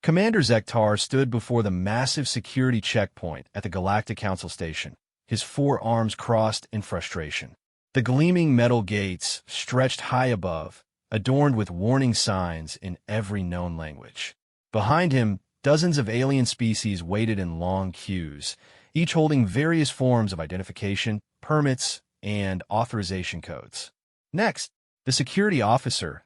Commander Zektar stood before the massive security checkpoint at the Galactic Council station, his forearms crossed in frustration. The gleaming metal gates stretched high above, adorned with warning signs in every known language. Behind him, dozens of alien species waited in long queues, each holding various forms of identification, permits, and authorization codes. Next, the security officer,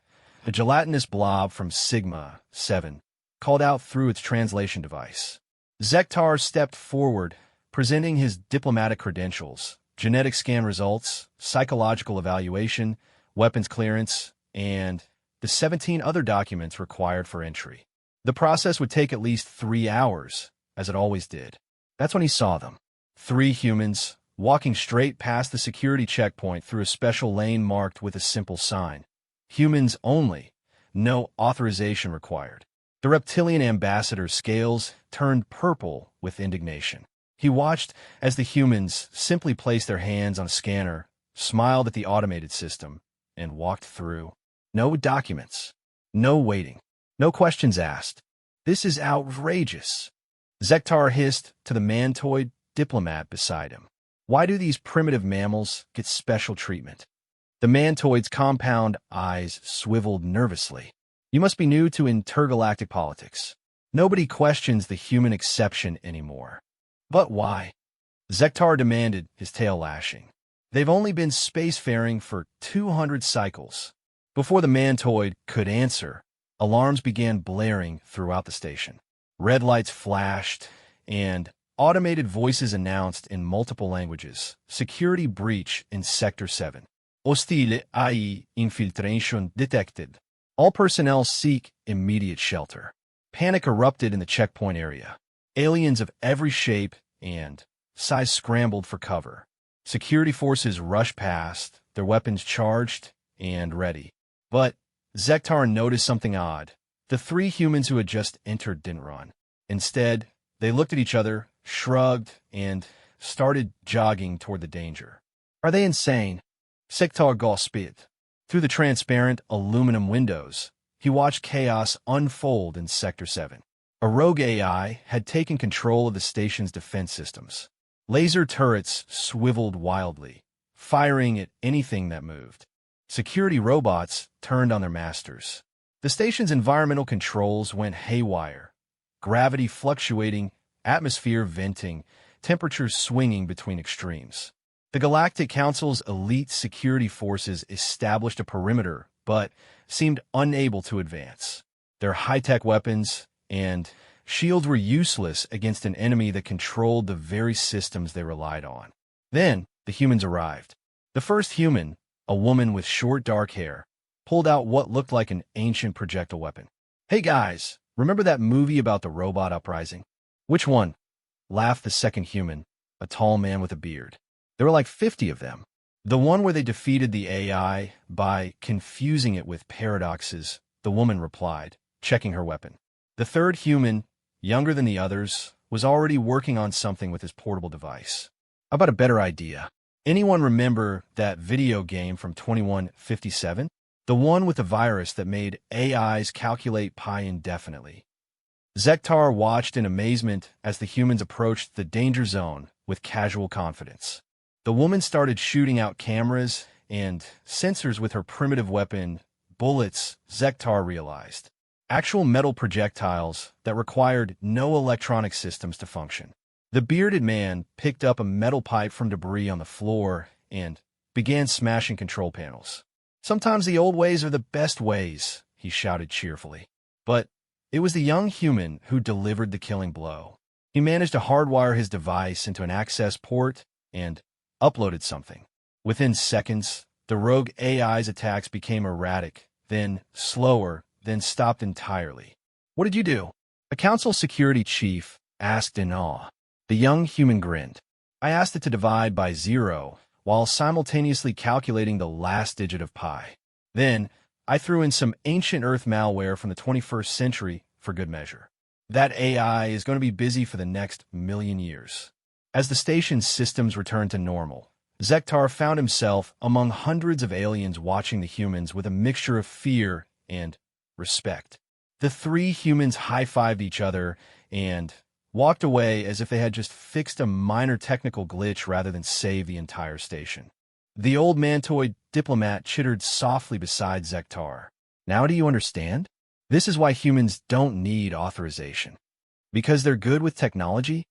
a gelatinous blob from Sigma 7, called out through its translation device. Zektar stepped forward, presenting his diplomatic credentials, genetic scan results, psychological evaluation, weapons clearance, and the 17 other documents required for entry. The process would take at least 3 hours, as it always did. That's when he saw them. 3 humans, walking straight past the security checkpoint through a special lane marked with a simple sign. Humans only, no authorization required. The reptilian ambassador's scales turned purple with indignation. He watched as the humans simply placed their hands on a scanner, smiled at the automated system, and walked through. No documents, no waiting, no questions asked. This is outrageous. Zektar hissed to the mantoid diplomat beside him. Why do these primitive mammals get special treatment? The mantoid's compound eyes swiveled nervously. You must be new to intergalactic politics. Nobody questions the human exception anymore. But why? Zektar demanded, his tail lashing. They've only been spacefaring for 200 cycles. Before the mantoid could answer, alarms began blaring throughout the station. Red lights flashed, and automated voices announced in multiple languages. Security breach in Sector 7. Hostile AI infiltration detected. All personnel seek immediate shelter. Panic erupted in the checkpoint area. Aliens of every shape and size scrambled for cover. Security forces rushed past, their weapons charged and ready. But Zektar noticed something odd. The 3 humans who had just entered didn't run. Instead, they looked at each other, shrugged, and started jogging toward the danger. Are they insane? Zektar gasped. Through the transparent aluminum windows, he watched chaos unfold in Sector 7. A rogue AI had taken control of the station's defense systems. Laser turrets swiveled wildly, firing at anything that moved. Security robots turned on their masters. The station's environmental controls went haywire. Gravity fluctuating, atmosphere venting, temperatures swinging between extremes. The Galactic Council's elite security forces established a perimeter, but seemed unable to advance. Their high-tech weapons and shields were useless against an enemy that controlled the very systems they relied on. Then, the humans arrived. The first human, a woman with short dark hair, pulled out what looked like an ancient projectile weapon. Hey guys, remember that movie about the robot uprising? Which one? Laughed the second human, a tall man with a beard. There were like 50 of them. The one where they defeated the AI by confusing it with paradoxes, the woman replied, checking her weapon. The third human, younger than the others, was already working on something with his portable device. How about a better idea? Anyone remember that video game from 2157? The one with the virus that made AIs calculate pi indefinitely. Zektar watched in amazement as the humans approached the danger zone with casual confidence. The woman started shooting out cameras and sensors with her primitive weapon, bullets, Zektar realized. Actual metal projectiles that required no electronic systems to function. The bearded man picked up a metal pipe from debris on the floor and began smashing control panels. Sometimes the old ways are the best ways, he shouted cheerfully. But it was the young human who delivered the killing blow. He managed to hardwire his device into an access port and uploaded something. Within seconds, the rogue AI's attacks became erratic, then slower, then stopped entirely. What did you do? A council security chief asked in awe. The young human grinned. I asked it to divide by 0, while simultaneously calculating the last digit of pi. Then, I threw in some ancient Earth malware from the 21st century for good measure. That AI is going to be busy for the next 1,000,000 years. As the station's systems returned to normal, Zektar found himself among hundreds of aliens watching the humans with a mixture of fear and respect. The three humans high-fived each other and walked away as if they had just fixed a minor technical glitch rather than save the entire station. The old mantoid diplomat chittered softly beside Zektar. Now do you understand? This is why humans don't need authorization. Because they're good with technology?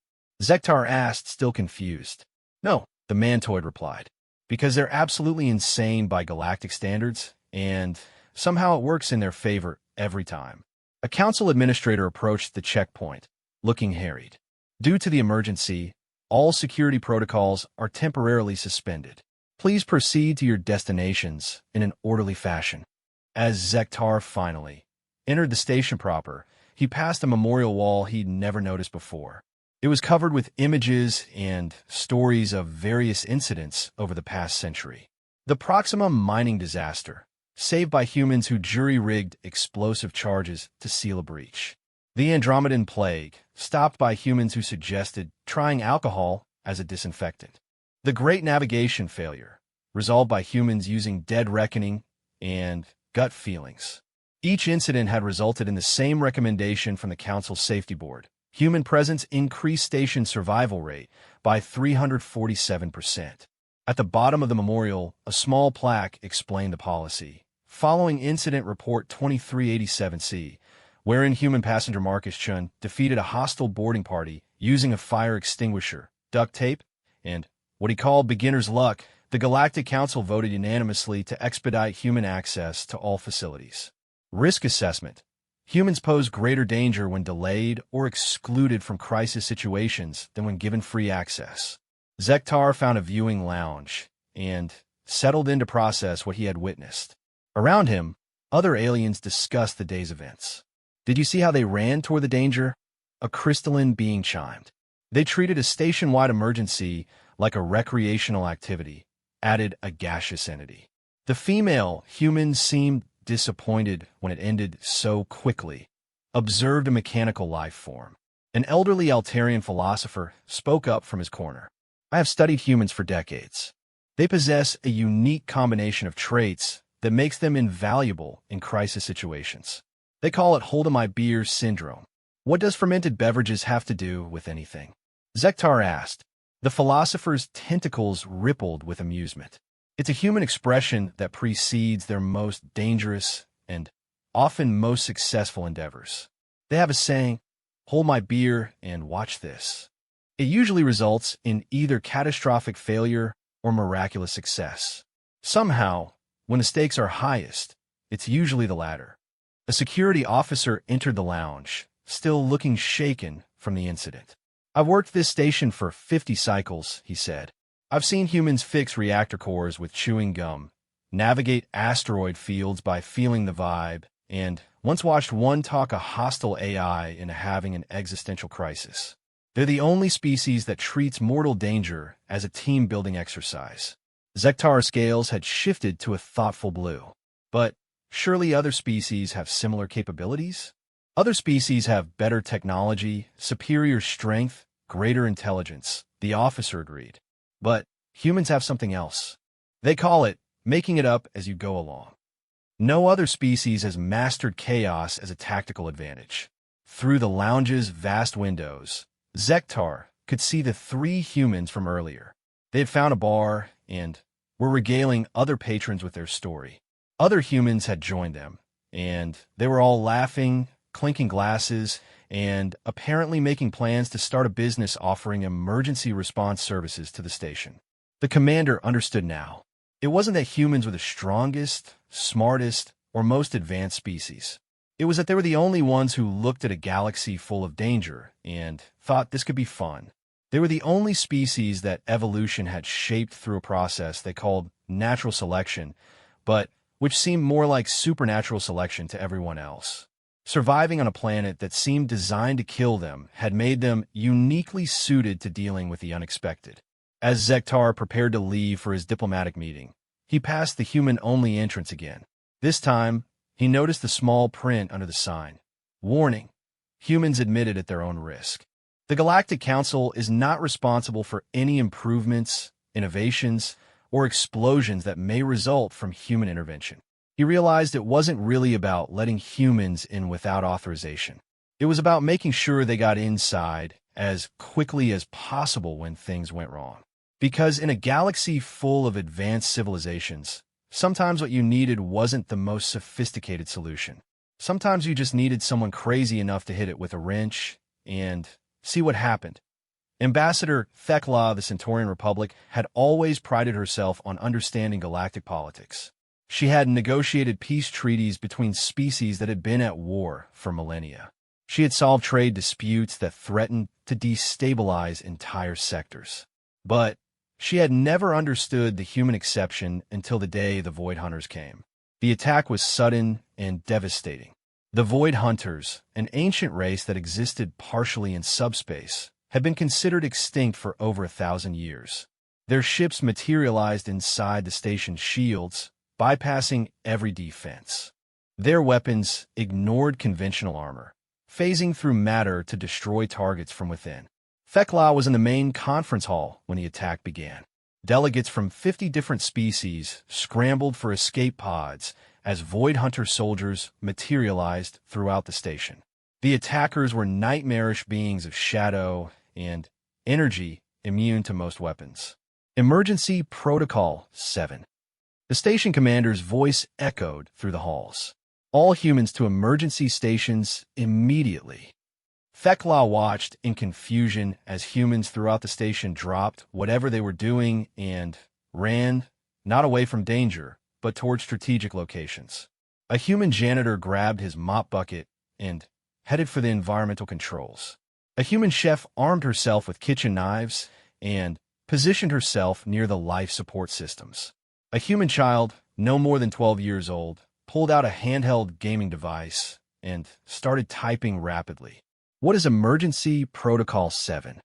Zektar asked, still confused. No, the mantoid replied. Because they're absolutely insane by galactic standards, and somehow it works in their favor every time. A council administrator approached the checkpoint, looking harried. Due to the emergency, all security protocols are temporarily suspended. Please proceed to your destinations in an orderly fashion. As Zektar finally entered the station proper, he passed a memorial wall he'd never noticed before. It was covered with images and stories of various incidents over the past century. The Proxima mining disaster, saved by humans who jury-rigged explosive charges to seal a breach. The Andromedan plague, stopped by humans who suggested trying alcohol as a disinfectant. The Great Navigation failure, resolved by humans using dead reckoning and gut feelings. Each incident had resulted in the same recommendation from the Council's Safety Board. Human presence increased station survival rate by 347%. At the bottom of the memorial, a small plaque explained the policy. Following Incident Report 2387C, wherein human passenger Marcus Chun defeated a hostile boarding party using a fire extinguisher, duct tape, and what he called beginner's luck, the Galactic Council voted unanimously to expedite human access to all facilities. Risk assessment. Humans pose greater danger when delayed or excluded from crisis situations than when given free access. Zektar found a viewing lounge and settled in to process what he had witnessed. Around him, other aliens discussed the day's events. Did you see how they ran toward the danger? A crystalline being chimed. They treated a station-wide emergency like a recreational activity, added a gaseous entity. The female humans seemed disappointed when it ended so quickly, observed a mechanical life form. An elderly Altarian philosopher spoke up from his corner. I have studied humans for decades. They possess a unique combination of traits that makes them invaluable in crisis situations. They call it hold-on-my-beer syndrome. What does fermented beverages have to do with anything? Zektar asked. The philosopher's tentacles rippled with amusement. It's a human expression that precedes their most dangerous and often most successful endeavors. They have a saying, hold my beer and watch this. It usually results in either catastrophic failure or miraculous success. Somehow, when the stakes are highest, it's usually the latter. A security officer entered the lounge, still looking shaken from the incident. I've worked this station for 50 cycles, he said. I've seen humans fix reactor cores with chewing gum, navigate asteroid fields by feeling the vibe, and once watched one talk a hostile AI into having an existential crisis. They're the only species that treats mortal danger as a team-building exercise. Zektar's scales had shifted to a thoughtful blue. But surely other species have similar capabilities? Other species have better technology, superior strength, greater intelligence, the officer agreed. But humans have something else. They call it making it up as you go along. No other species has mastered chaos as a tactical advantage. Through the lounge's vast windows, Zektar could see the three humans from earlier. They had found a bar and were regaling other patrons with their story. Other humans had joined them, and they were all laughing, clinking glasses, and apparently making plans to start a business offering emergency response services to the station. The commander understood now. It wasn't that humans were the strongest, smartest, or most advanced species. It was that they were the only ones who looked at a galaxy full of danger and thought this could be fun. They were the only species that evolution had shaped through a process they called natural selection, but which seemed more like supernatural selection to everyone else. Surviving on a planet that seemed designed to kill them had made them uniquely suited to dealing with the unexpected. As Zektar prepared to leave for his diplomatic meeting, he passed the human-only entrance again. This time, he noticed the small print under the sign. Warning: humans admitted at their own risk. The Galactic Council is not responsible for any improvements, innovations, or explosions that may result from human intervention. He realized it wasn't really about letting humans in without authorization. It was about making sure they got inside as quickly as possible when things went wrong. Because in a galaxy full of advanced civilizations, sometimes what you needed wasn't the most sophisticated solution. Sometimes you just needed someone crazy enough to hit it with a wrench and see what happened. Ambassador Thekla of the Centaurian Republic had always prided herself on understanding galactic politics. She had negotiated peace treaties between species that had been at war for millennia. She had solved trade disputes that threatened to destabilize entire sectors. But she had never understood the human exception until the day the Void Hunters came. The attack was sudden and devastating. The Void Hunters, an ancient race that existed partially in subspace, had been considered extinct for over 1,000 years. Their ships materialized inside the station's shields, bypassing every defense. Their weapons ignored conventional armor, phasing through matter to destroy targets from within. Thekla was in the main conference hall when the attack began. Delegates from 50 different species scrambled for escape pods as Void Hunter soldiers materialized throughout the station. The attackers were nightmarish beings of shadow and energy immune to most weapons. Emergency Protocol 7. The station commander's voice echoed through the halls. All humans to emergency stations immediately. Thekla watched in confusion as humans throughout the station dropped whatever they were doing and ran, not away from danger, but toward strategic locations. A human janitor grabbed his mop bucket and headed for the environmental controls. A human chef armed herself with kitchen knives and positioned herself near the life support systems. A human child, no more than 12 years old, pulled out a handheld gaming device and started typing rapidly. "What is Emergency Protocol 7?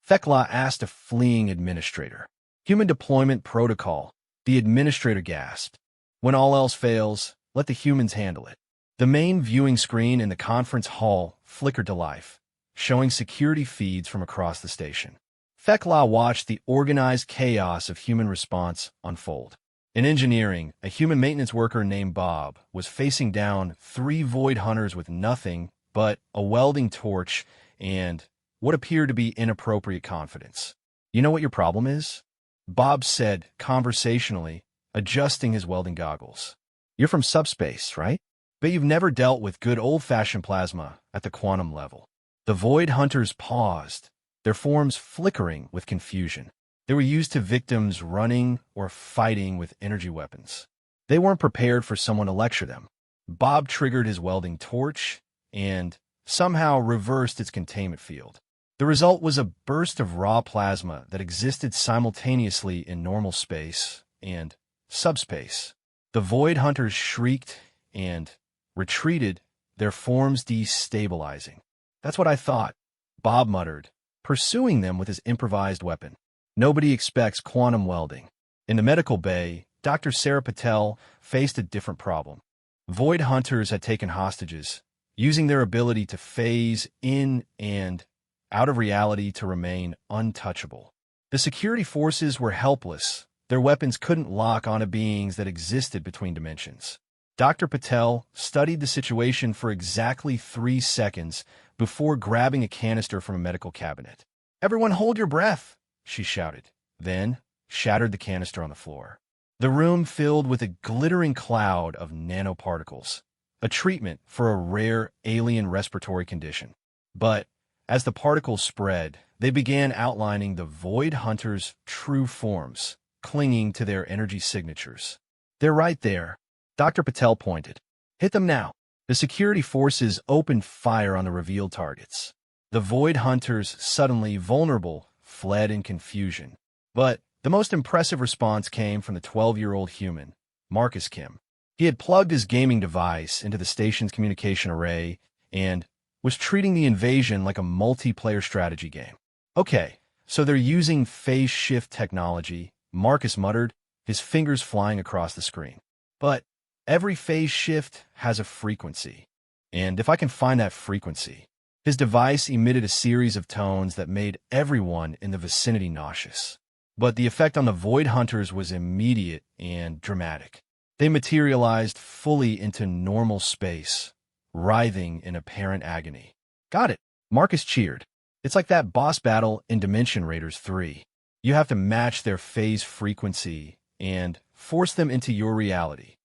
Thekla asked a fleeing administrator. "Human Deployment Protocol," the administrator gasped. "When all else fails, let the humans handle it." The main viewing screen in the conference hall flickered to life, showing security feeds from across the station. Thekla watched the organized chaos of human response unfold. In engineering, a human maintenance worker named Bob was facing down 3 Void Hunters with nothing but a welding torch and what appeared to be inappropriate confidence. "You know what your problem is?" Bob said conversationally, adjusting his welding goggles. "You're from subspace, right? But you've never dealt with good old-fashioned plasma at the quantum level." The Void Hunters paused, their forms flickering with confusion. They were used to victims running or fighting with energy weapons. They weren't prepared for someone to lecture them. Bob triggered his welding torch and somehow reversed its containment field. The result was a burst of raw plasma that existed simultaneously in normal space and subspace. The Void Hunters shrieked and retreated, their forms destabilizing. "That's what I thought," Bob muttered, pursuing them with his improvised weapon. Nobody expects quantum welding. In the medical bay, Dr. Sarah Patel faced a different problem. Void Hunters had taken hostages, using their ability to phase in and out of reality to remain untouchable. The security forces were helpless. Their weapons couldn't lock onto beings that existed between dimensions. Dr. Patel studied the situation for exactly 3 seconds before grabbing a canister from a medical cabinet. "Everyone hold your breath," she shouted, then shattered the canister on the floor. The room filled with a glittering cloud of nanoparticles, a treatment for a rare alien respiratory condition. But as the particles spread, they began outlining the Void Hunters' true forms, clinging to their energy signatures. "They're right there," Dr. Patel pointed. "Hit them now." The security forces opened fire on the revealed targets. The Void Hunters, suddenly vulnerable, fled in confusion. But the most impressive response came from the 12-year-old human, Marcus Kim. He had plugged his gaming device into the station's communication array and was treating the invasion like a multiplayer strategy game. "Okay, so they're using phase shift technology," Marcus muttered, his fingers flying across the screen. "But every phase shift has a frequency. And if I can find that frequency..." His device emitted a series of tones that made everyone in the vicinity nauseous. But the effect on the Void Hunters was immediate and dramatic. They materialized fully into normal space, writhing in apparent agony. Got it. Marcus cheered. It's like that boss battle in Dimension Raiders 3. You have to match their phase frequency and force them into your reality.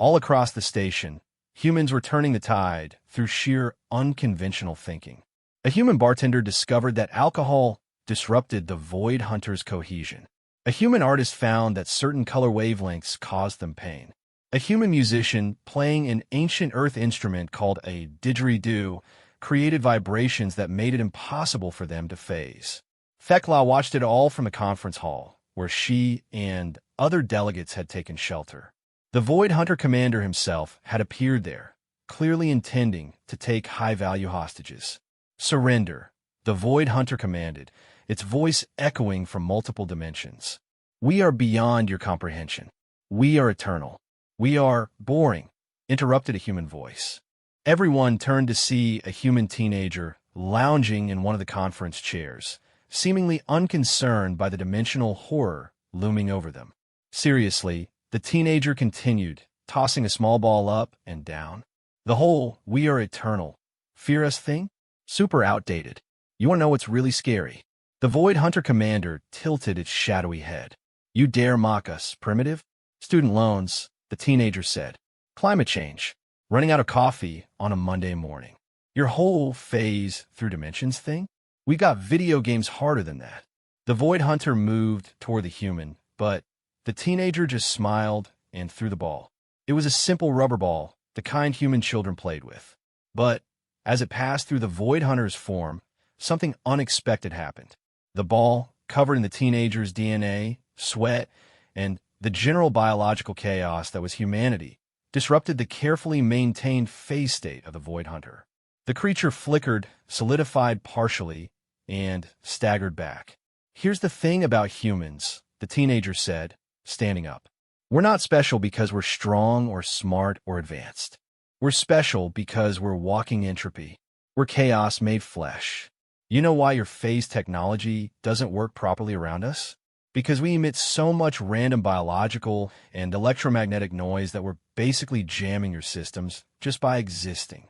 All across the station, humans were turning the tide through sheer unconventional thinking. A human bartender discovered that alcohol disrupted the Void Hunter's cohesion. A human artist found that certain color wavelengths caused them pain. A human musician playing an ancient Earth instrument called a didgeridoo created vibrations that made it impossible for them to phase. Thekla watched it all from the conference hall, where she and other delegates had taken shelter. The Void Hunter commander himself had appeared there, clearly intending to take high-value hostages. "Surrender," the Void Hunter commanded, its voice echoing from multiple dimensions. "We are beyond your comprehension. We are eternal. We are boring," interrupted a human voice. Everyone turned to see a human teenager lounging in one of the conference chairs, seemingly unconcerned by the dimensional horror looming over them. Seriously, the teenager continued, tossing a small ball up and down. "The whole 'we are eternal, fear us' thing? Super outdated. You want to know what's really scary?" The Void Hunter commander tilted its shadowy head. "You dare mock us, primitive? Student loans," the teenager said. "Climate change. Running out of coffee on a Monday morning. Your whole phase through dimensions thing? We got video games harder than that." The Void Hunter moved toward the human, but the teenager just smiled and threw the ball. It was a simple rubber ball, the kind human children played with. But as it passed through the Void Hunter's form, something unexpected happened. The ball, covered in the teenager's DNA, sweat, and the general biological chaos that was humanity, disrupted the carefully maintained phase state of the Void Hunter. The creature flickered, solidified partially, and staggered back. "Here's the thing about humans," the teenager said, standing up. "We're not special because we're strong or smart or advanced. We're special because we're walking entropy. We're chaos made flesh. You know why your phase technology doesn't work properly around us? Because we emit so much random biological and electromagnetic noise that we're basically jamming your systems just by existing."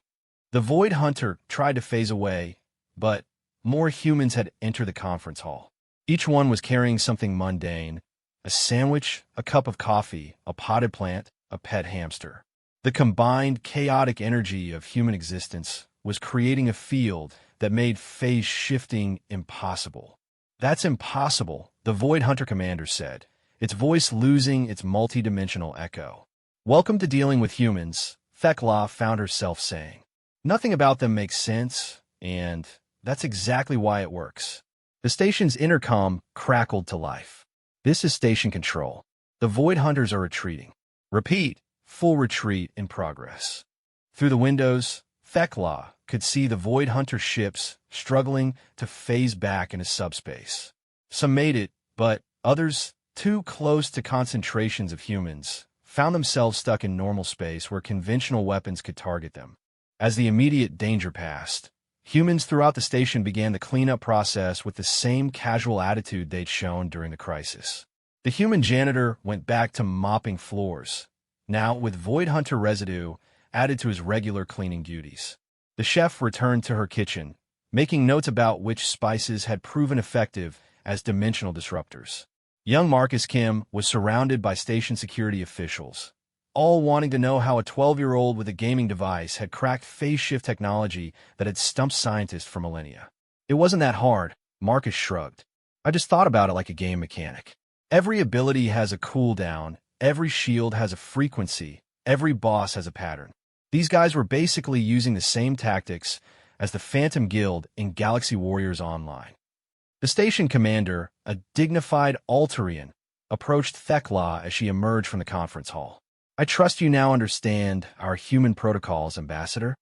The Void Hunter tried to phase away, but more humans had entered the conference hall. Each one was carrying something mundane: a sandwich, a cup of coffee, a potted plant, a pet hamster. The combined chaotic energy of human existence was creating a field that made phase shifting impossible. "That's impossible," the Void Hunter commander said, its voice losing its multidimensional echo. "Welcome to dealing with humans," Thekla found herself saying. "Nothing about them makes sense, and that's exactly why it works." The station's intercom crackled to life. "This is station control. The Void Hunters are retreating. Repeat, full retreat in progress." Through the windows, Thekla could see the Void Hunter ships struggling to phase back into subspace. Some made it, but others, too close to concentrations of humans, found themselves stuck in normal space where conventional weapons could target them. As the immediate danger passed, humans throughout the station began the cleanup process with the same casual attitude they'd shown during the crisis. The human janitor went back to mopping floors, now with Void Hunter residue added to his regular cleaning duties. The chef returned to her kitchen, making notes about which spices had proven effective as dimensional disruptors. Young Marcus Kim was surrounded by station security officials, all wanting to know how a 12-year-old with a gaming device had cracked phase shift technology that had stumped scientists for millennia. "It wasn't that hard," Marcus shrugged. "I just thought about it like a game mechanic. Every ability has a cooldown, every shield has a frequency, every boss has a pattern. These guys were basically using the same tactics as the Phantom Guild in Galaxy Warriors Online." The station commander, a dignified Altarian, approached Thekla as she emerged from the conference hall. "I trust you now understand our human protocols, Ambassador."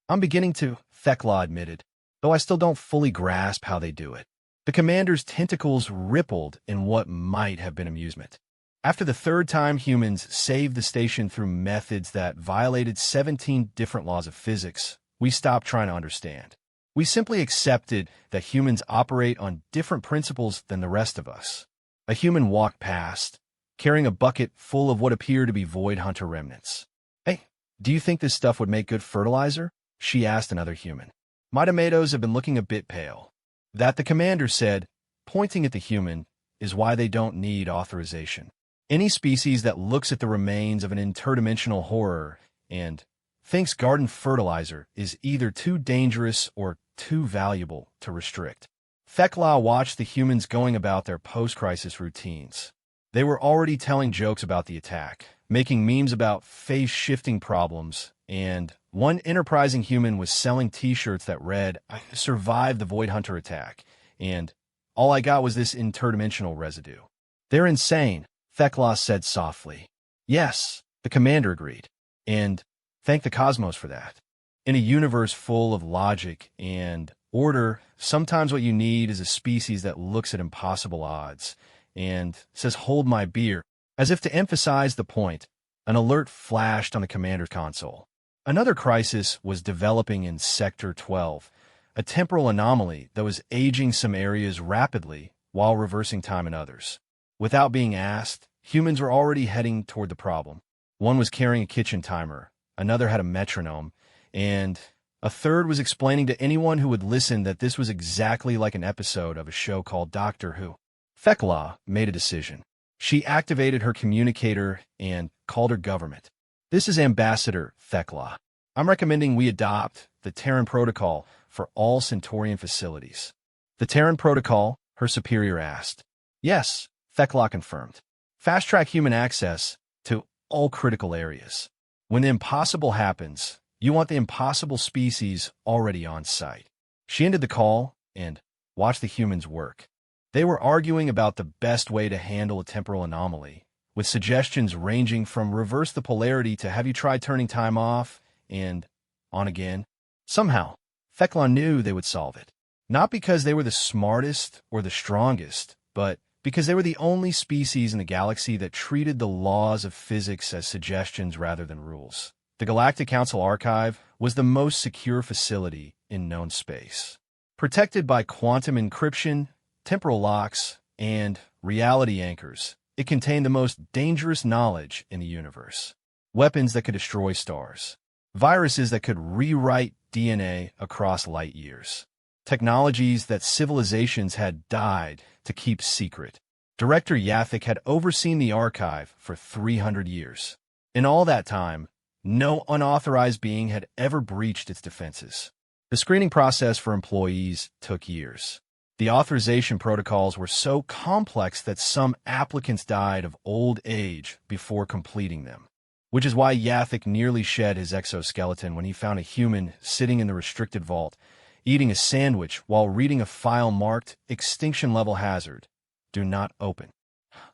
"I'm beginning to," Thekla admitted, "though I still don't fully grasp how they do it." The commander's tentacles rippled in what might have been amusement. After the third time humans saved the station through methods that violated 17 different laws of physics, we stopped trying to understand. We simply accepted that humans operate on different principles than the rest of us. A human walked past, carrying a bucket full of what appeared to be Void Hunter remnants. "Hey, do you think this stuff would make good fertilizer?" she asked another human. "My tomatoes have been looking a bit pale." That, the commander said, pointing at the human, is why they don't need authorization. Any species that looks at the remains of an interdimensional horror and thinks garden fertilizer is either too dangerous or too valuable to restrict. Thekla watched the humans going about their post-crisis routines. They were already telling jokes about the attack, making memes about phase-shifting problems, and one enterprising human was selling t-shirts that read, "I survived the Void Hunter attack," and "all I got was this interdimensional residue." "They're insane," Thekla said softly. "Yes," the commander agreed, "and thank the cosmos for that." In a universe full of logic and order, sometimes what you need is a species that looks at impossible odds and says, "Hold my beer." As if to emphasize the point, an alert flashed on the commander's console. Another crisis was developing in Sector 12, a temporal anomaly that was aging some areas rapidly while reversing time in others. Without being asked, humans were already heading toward the problem. One was carrying a kitchen timer, another had a metronome, and a third was explaining to anyone who would listen that this was exactly like an episode of a show called Doctor Who. Thekla made a decision. She activated her communicator and called her government. "This is Ambassador Thekla. I'm recommending we adopt the Terran Protocol for all Centaurian facilities." "The Terran Protocol?" her superior asked. "Yes," Thekla confirmed. "Fast-track human access to all critical areas. When the impossible happens, you want the impossible species already on site." She ended the call and watched the humans work. They were arguing about the best way to handle a temporal anomaly, with suggestions ranging from reverse the polarity to have you try turning time off and on again. Somehow, Thekla knew they would solve it. Not because they were the smartest or the strongest, but because they were the only species in the galaxy that treated the laws of physics as suggestions rather than rules. The Galactic Council Archive was the most secure facility in known space. Protected by quantum encryption, temporal locks, and reality anchors, it contained the most dangerous knowledge in the universe. Weapons that could destroy stars. Viruses that could rewrite DNA across light years. Technologies that civilizations had died to keep secret. Director Yathik had overseen the archive for 300 years. In all that time, no unauthorized being had ever breached its defenses. The screening process for employees took years. The authorization protocols were so complex that some applicants died of old age before completing them, which is why Yathik nearly shed his exoskeleton when he found a human sitting in the restricted vault, eating a sandwich while reading a file marked Extinction Level Hazard. Do not open.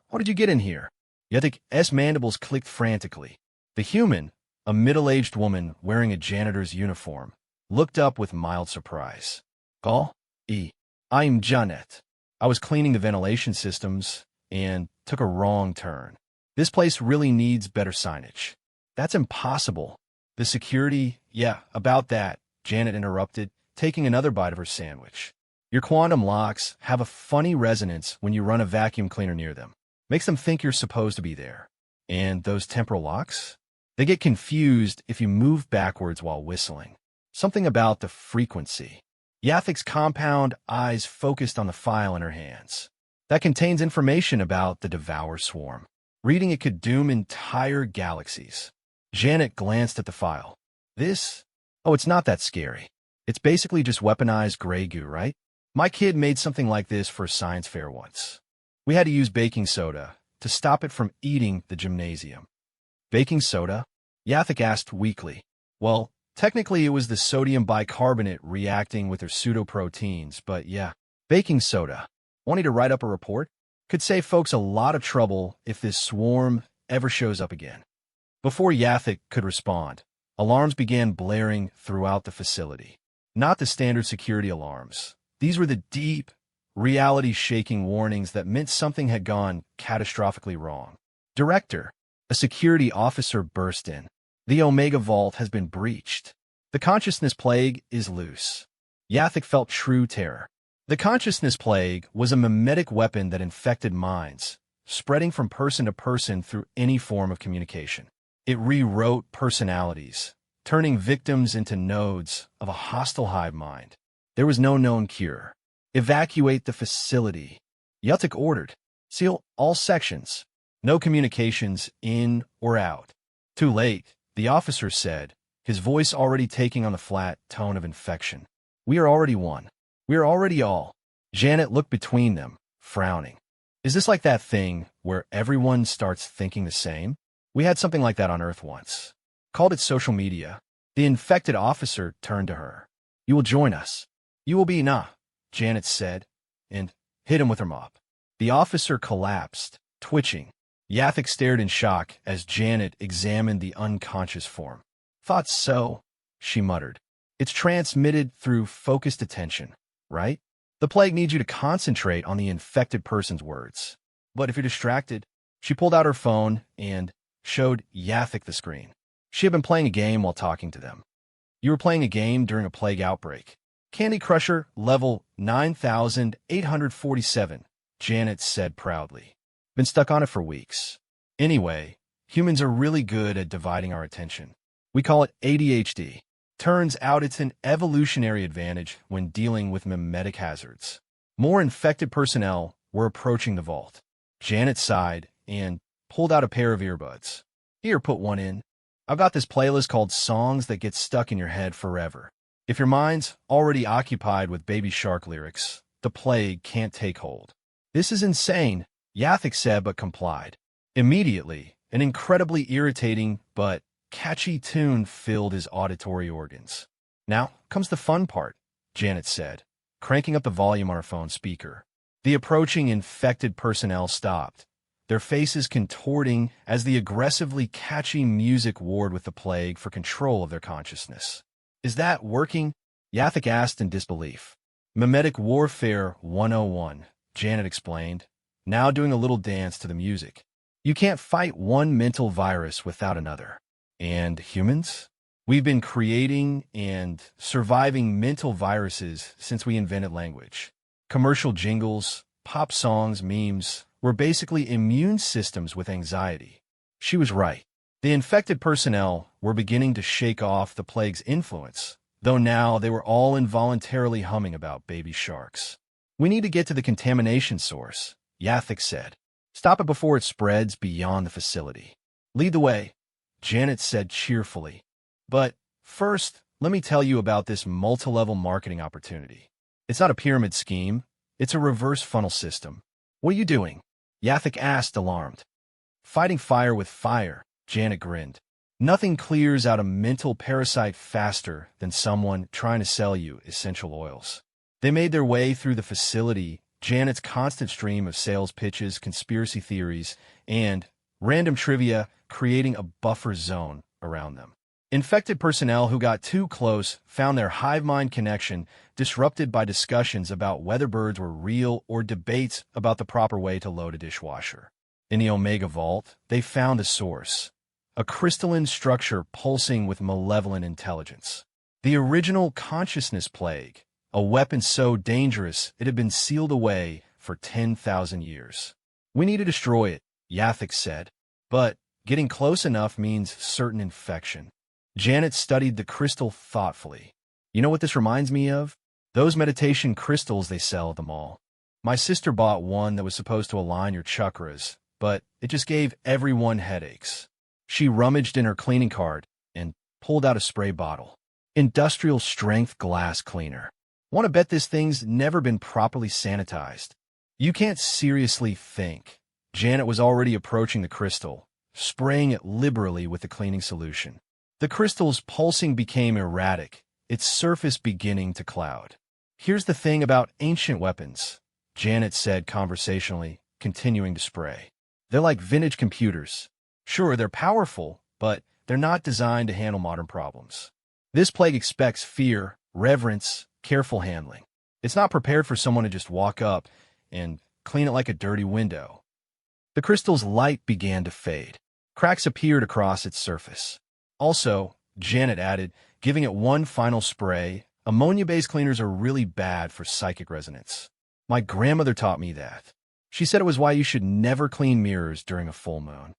"What did you get in here?" Yathik's mandibles clicked frantically. The human, a middle-aged woman wearing a janitor's uniform, looked up with mild surprise. I'm Janet. I was cleaning the ventilation systems and took a wrong turn. This place really needs better signage." "That's impossible." "The security—" "Yeah, about that," Janet interrupted, taking another bite of her sandwich. "Your quantum locks have a funny resonance when you run a vacuum cleaner near them. Makes them think you're supposed to be there." "And those temporal locks?" "They get confused if you move backwards while whistling. Something about the frequency." Yathik's compound eyes focused on the file in her hands. "That contains information about the Devour Swarm. Reading it could doom entire galaxies." Janet glanced at the file. Oh, it's not that scary. It's basically just weaponized gray goo, right? My kid made something like this for a science fair once. We had to use baking soda to stop it from eating the gymnasium." "Baking soda?" Yathik asked weakly. "Well, technically it was the sodium bicarbonate reacting with their pseudoproteins, but yeah, baking soda. Wanting to write up a report? Could save folks a lot of trouble if this swarm ever shows up again." Before Yathik could respond, alarms began blaring throughout the facility. Not the standard security alarms. These were the deep, reality-shaking warnings that meant something had gone catastrophically wrong. "Director," a security officer burst in. "The Omega Vault has been breached. The consciousness plague is loose." Yathik felt true terror. The consciousness plague was a mimetic weapon that infected minds, spreading from person to person through any form of communication. It rewrote personalities, turning victims into nodes of a hostile hive mind. There was no known cure. Evacuate the facility. Yutik ordered. Seal all sections. No communications in or out. Too late, the officer said, his voice already taking on the flat tone of infection. We are already one. We are already all. Janet looked between them, frowning. Is this like that thing where everyone starts thinking the same? We had something like that on Earth once. Called it social media. The infected officer turned to her. You will join us. You will be nah, Janet said, and hit him with her mop. The officer collapsed, twitching. Yathik stared in shock as Janet examined the unconscious form. Thought so, she muttered. It's transmitted through focused attention, right? The plague needs you to concentrate on the infected person's words. But if you're distracted, she pulled out her phone and showed Yathik the screen. She had been playing a game while talking to them. You were playing a game during a plague outbreak. Candy Crusher level 9847, Janet said proudly. Been stuck on it for weeks. Anyway, humans are really good at dividing our attention. We call it ADHD. Turns out it's an evolutionary advantage when dealing with mimetic hazards. More infected personnel were approaching the vault. Janet sighed and pulled out a pair of earbuds. Here, put one in. I've got this playlist called Songs That Get Stuck in Your Head Forever. If your mind's already occupied with Baby Shark lyrics, the plague can't take hold. This is insane, Yathik said but complied. Immediately, an incredibly irritating but catchy tune filled his auditory organs. Now comes the fun part, Janet said, cranking up the volume on her phone speaker. The approaching infected personnel stopped, their faces contorting as the aggressively catchy music warred with the plague for control of their consciousness. Is that working? Yathik asked in disbelief. Mimetic Warfare 101, Janet explained, now doing a little dance to the music. You can't fight one mental virus without another. And humans? We've been creating and surviving mental viruses since we invented language. Commercial jingles, pop songs, memes were basically immune systems with anxiety. She was right. The infected personnel were beginning to shake off the plague's influence, though now they were all involuntarily humming about baby sharks. We need to get to the contamination source, Yathik said. Stop it before it spreads beyond the facility. Lead the way, Janet said cheerfully. But first, let me tell you about this multi-level marketing opportunity. It's not a pyramid scheme. It's a reverse funnel system. What are you doing? Yathik asked, alarmed. Fighting fire with fire, Janet grinned. Nothing clears out a mental parasite faster than someone trying to sell you essential oils. They made their way through the facility, Janet's constant stream of sales pitches, conspiracy theories, and random trivia creating a buffer zone around them. Infected personnel who got too close found their hive mind connection disrupted by discussions about whether birds were real or debates about the proper way to load a dishwasher. In the Omega Vault, they found the source, a crystalline structure pulsing with malevolent intelligence. The original consciousness plague, a weapon so dangerous it had been sealed away for 10,000 years. We need to destroy it, Yathik said, but getting close enough means certain infection. Janet studied the crystal thoughtfully. You know what this reminds me of? Those meditation crystals they sell at the mall. My sister bought one that was supposed to align your chakras, but it just gave everyone headaches. She rummaged in her cleaning cart and pulled out a spray bottle. Industrial strength glass cleaner. Want to bet this thing's never been properly sanitized. You can't seriously think. Janet was already approaching the crystal, spraying it liberally with the cleaning solution. The crystal's pulsing became erratic, its surface beginning to cloud. Here's the thing about ancient weapons, Janet said conversationally, continuing to spray. They're like vintage computers. Sure, they're powerful, but they're not designed to handle modern problems. This plague expects fear, reverence, careful handling. It's not prepared for someone to just walk up and clean it like a dirty window. The crystal's light began to fade. Cracks appeared across its surface. Also, Janet added, giving it one final spray, ammonia-based cleaners are really bad for psychic resonance. My grandmother taught me that. She said it was why you should never clean mirrors during a full moon.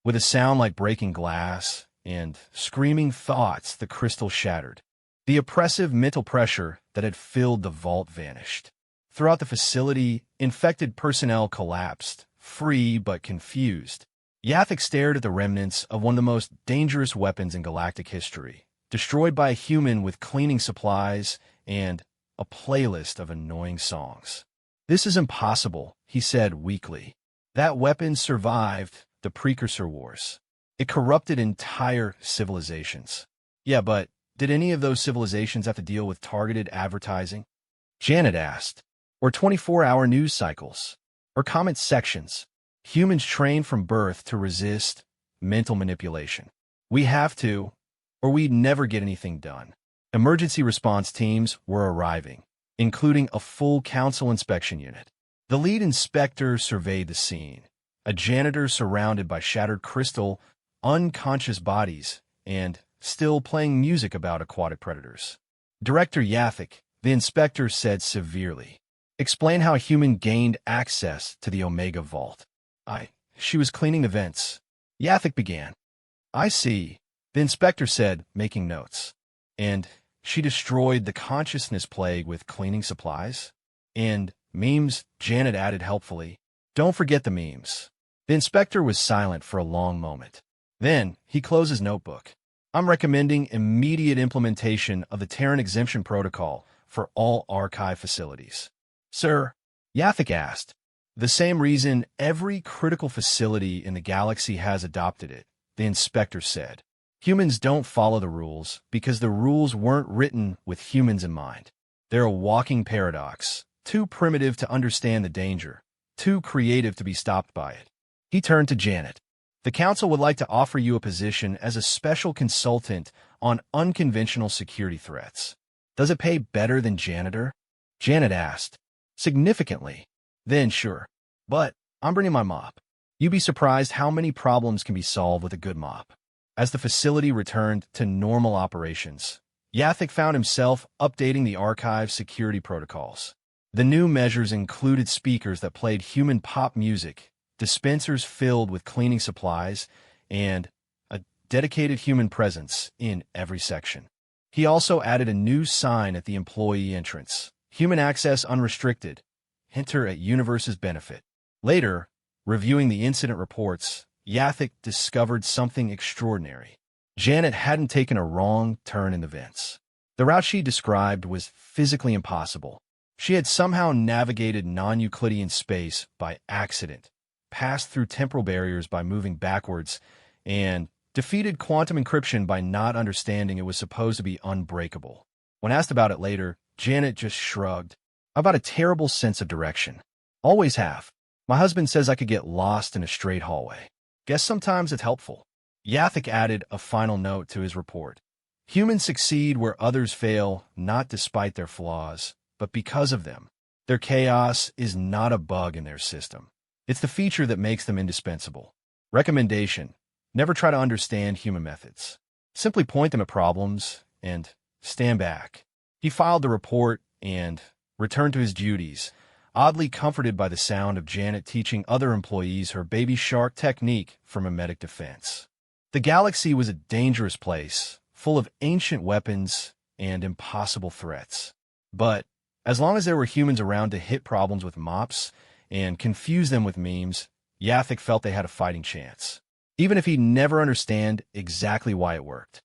With a sound like breaking glass and screaming thoughts, the crystal shattered. The oppressive mental pressure that had filled the vault vanished. Throughout the facility, infected personnel collapsed, free but confused. Yathik stared at the remnants of one of the most dangerous weapons in galactic history, destroyed by a human with cleaning supplies and a playlist of annoying songs. "This is impossible," he said weakly. "That weapon survived the Precursor Wars. It corrupted entire civilizations." "Yeah, but did any of those civilizations have to deal with targeted advertising?" Janet asked. "Or 24-hour news cycles? Or comment sections? Humans trained from birth to resist mental manipulation. We have to, or we'd never get anything done." Emergency response teams were arriving, including a full council inspection unit. The lead inspector surveyed the scene, a janitor surrounded by shattered crystal, unconscious bodies, and still playing music about aquatic predators. "Director Yathik," the inspector said severely, "explain how a human gained access to the Omega Vault." She was cleaning the vents." Yathik began. "I see," the inspector said, making notes. "And she destroyed the consciousness plague with cleaning supplies? And memes," Janet added helpfully. "Don't forget the memes." The inspector was silent for a long moment. Then he closed his notebook. "I'm recommending immediate implementation of the Terran Exemption Protocol for all archive facilities." "Sir?" Yathik asked. "The same reason every critical facility in the galaxy has adopted it," the inspector said. "Humans don't follow the rules because the rules weren't written with humans in mind. They're a walking paradox, too primitive to understand the danger, too creative to be stopped by it." He turned to Janet. "The Council would like to offer you a position as a special consultant on unconventional security threats. Does it pay better than janitor?" Janet asked. "Significantly." "Then sure. But I'm bringing my mop. You'd be surprised how many problems can be solved with a good mop." As the facility returned to normal operations, Yathik found himself updating the archive's security protocols. The new measures included speakers that played human pop music, dispensers filled with cleaning supplies, and a dedicated human presence in every section. He also added a new sign at the employee entrance: "Human access unrestricted. Enter at universe's benefit." Later, reviewing the incident reports, Yathik discovered something extraordinary. Janet hadn't taken a wrong turn in the vents. The route she described was physically impossible. She had somehow navigated non-Euclidean space by accident, passed through temporal barriers by moving backwards, and defeated quantum encryption by not understanding it was supposed to be unbreakable. When asked about it later, Janet just shrugged. "I've got a terrible sense of direction. Always have. My husband says I could get lost in a straight hallway. Guess sometimes it's helpful." Yathik added a final note to his report. "Humans succeed where others fail, not despite their flaws, but because of them. Their chaos is not a bug in their system. It's the feature that makes them indispensable. Recommendation: never try to understand human methods. Simply point them at problems and stand back." He filed the report and returned to his duties, oddly comforted by the sound of Janet teaching other employees her baby shark technique for mimetic defense. The galaxy was a dangerous place, full of ancient weapons and impossible threats. But as long as there were humans around to hit problems with mops and confuse them with memes, Yathik felt they had a fighting chance, even if he'd never understand exactly why it worked.